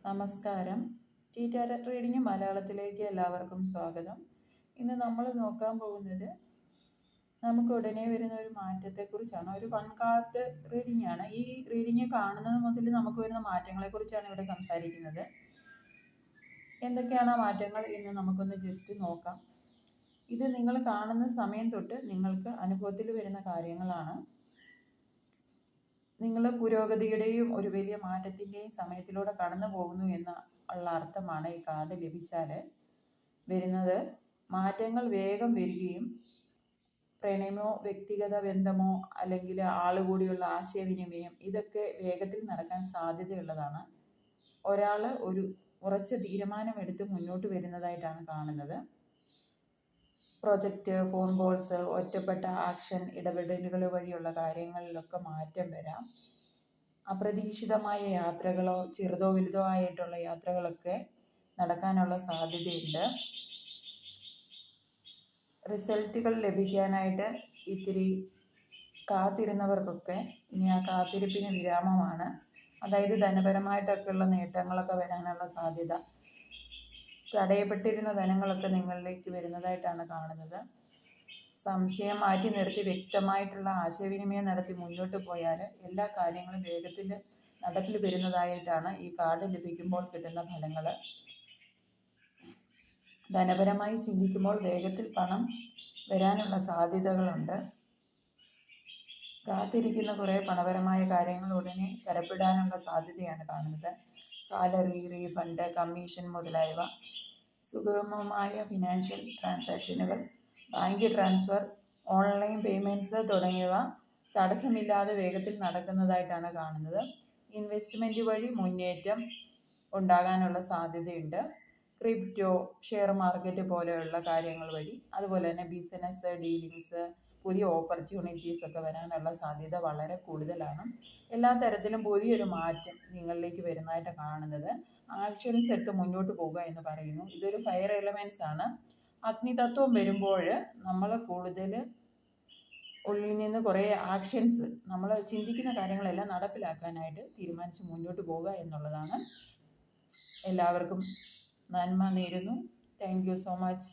നമസ്കാരം. T tarot reading മലയാളത്തിലേക്ക് എല്ലാവർക്കും സ്വാഗതം. ഇന്ന് നമ്മൾ നോക്കാൻ പോകുന്നത് നമുക്ക് ഉടനെ വരുന്ന ഒരു മാറ്റത്തെക്കുറിച്ചാണ്. ഒരു 1 കാർഡ് റീഡിംഗ് ആണ്. ഈ റീഡിംഗ് കാണുന്നത് മുതൽ നമുക്ക് വരുന്ന മാറ്റങ്ങളെക്കുറിച്ചാണ് ഇവിടെ സംസാരിക്കുന്നത്. എന്തൊക്കെയാണ് ആ മാറ്റങ്ങൾ എന്ന് നമുക്കൊന്ന് ജസ്റ്റ് നോക്കാം. ഇത് നിങ്ങൾ കാണുന്ന സമയം തൊട്ട് നിങ്ങൾക്ക് അനുഭവത്തിൽ വരുന്ന കാര്യങ്ങളാണ്. നിങ്ങൾ പുരോഗതിയുടെയും ഒരു വലിയ മാറ്റത്തിൻ്റെയും സമയത്തിലൂടെ കടന്നു പോകുന്നു എന്നുള്ള അർത്ഥമാണ് ഈ കാർഡ് ലഭിച്ചാൽ വരുന്നത്. മാറ്റങ്ങൾ വേഗം വരികയും പ്രണയമോ വ്യക്തിഗത ബന്ധമോ അല്ലെങ്കിൽ ആളുകൂടിയുള്ള ആശയവിനിമയം ഇതൊക്കെ വേഗത്തിൽ നടക്കാൻ സാധ്യതയുള്ളതാണ്. ഒരാൾ ഒരു ഉറച്ച തീരുമാനമെടുത്ത് മുന്നോട്ട് വരുന്നതായിട്ടാണ് കാണുന്നത്. പ്രൊജക്റ്റ്, ഫോൺ കോൾസ്, ഒറ്റപ്പെട്ട ആക്ഷൻ ഇടപെടലുകൾ വഴിയുള്ള കാര്യങ്ങളിലൊക്കെ മാറ്റം വരാം. അപ്രതീക്ഷിതമായ യാത്രകളോ ചെറുതോ വലുതോ ആയിട്ടുള്ള യാത്രകളൊക്കെ നടക്കാനുള്ള സാധ്യതയുണ്ട്. റിസൾട്ടുകൾ ലഭിക്കാനായിട്ട് ഇത്തിരി കാത്തിരുന്നവർക്കൊക്കെ ഇനി ആ കാത്തിരിപ്പിന് വിരാമമാണ്. അതായത് ധനപരമായിട്ടൊക്കെയുള്ള നേട്ടങ്ങളൊക്കെ വരാനുള്ള സാധ്യത. തടയപ്പെട്ടിരുന്ന ധനങ്ങളൊക്കെ നിങ്ങളിലേക്ക് വരുന്നതായിട്ടാണ് കാണുന്നത്. സംശയം മാറ്റി നിർത്തി വ്യക്തമായിട്ടുള്ള ആശയവിനിമയം നടത്തി മുന്നോട്ട് പോയാൽ എല്ലാ കാര്യങ്ങളും വേഗത്തിൽ നടപ്പിൽ വരുന്നതായിട്ടാണ് ഈ കാർഡ് ലഭിക്കുമ്പോൾ കിട്ടുന്ന ഫലങ്ങൾ. ധനപരമായി ചിന്തിക്കുമ്പോൾ വേഗത്തിൽ പണം വരാനുള്ള സാധ്യതകളുണ്ട്. കാത്തിരിക്കുന്ന കുറേ പണപരമായ കാര്യങ്ങൾ ഉടനെ തരപ്പെടാനുള്ള സാധ്യതയാണ് കാണുന്നത്. സാലറി, റീഫണ്ട്, കമ്മീഷൻ മുതലായവ, സുഗമമായ ഫിനാൻഷ്യൽ ട്രാൻസാക്ഷനുകൾ, ബാങ്ക് ട്രാൻസ്ഫർ, ഓൺലൈൻ പേയ്മെൻറ്റ്സ് തുടങ്ങിയവ തടസ്സമില്ലാതെ വേഗത്തിൽ നടക്കുന്നതായിട്ടാണ് കാണുന്നത്. ഇൻവെസ്റ്റ്മെൻറ്റ് വഴി മുന്നേറ്റം ഉണ്ടാകാനുള്ള സാധ്യതയുണ്ട്. ക്രിപ്റ്റോ, ഷെയർ മാർക്കറ്റ് പോലെയുള്ള കാര്യങ്ങൾ വഴി, അതുപോലെ തന്നെ ബിസിനസ് ഡീലിങ്സ്, പുതിയ ഓപ്പർച്യൂണിറ്റീസ് ഒക്കെ വരാനുള്ള സാധ്യത വളരെ കൂടുതലാണ്. എല്ലാ തരത്തിലും പുതിയൊരു മാറ്റം നിങ്ങളിലേക്ക് വരുന്നതായിട്ട് കാണുന്നത്. ആക്ഷൻസ് എടുത്ത് മുന്നോട്ട് പോകുക എന്ന് പറയുന്നു. ഇതൊരു ഫയർ എലമെൻറ്റ്സ് ആണ്. അഗ്നിതത്വം വരുമ്പോൾ നമ്മൾ കൂടുതൽ ഉള്ളിൽ നിന്ന് കുറേ ആക്ഷൻസ്, നമ്മൾ ചിന്തിക്കുന്ന കാര്യങ്ങളെല്ലാം നടപ്പിലാക്കാനായിട്ട് തീരുമാനിച്ച് മുന്നോട്ട് പോകുക എന്നുള്ളതാണ്. എല്ലാവർക്കും നന്മ നേരുന്നു. Thank you so much.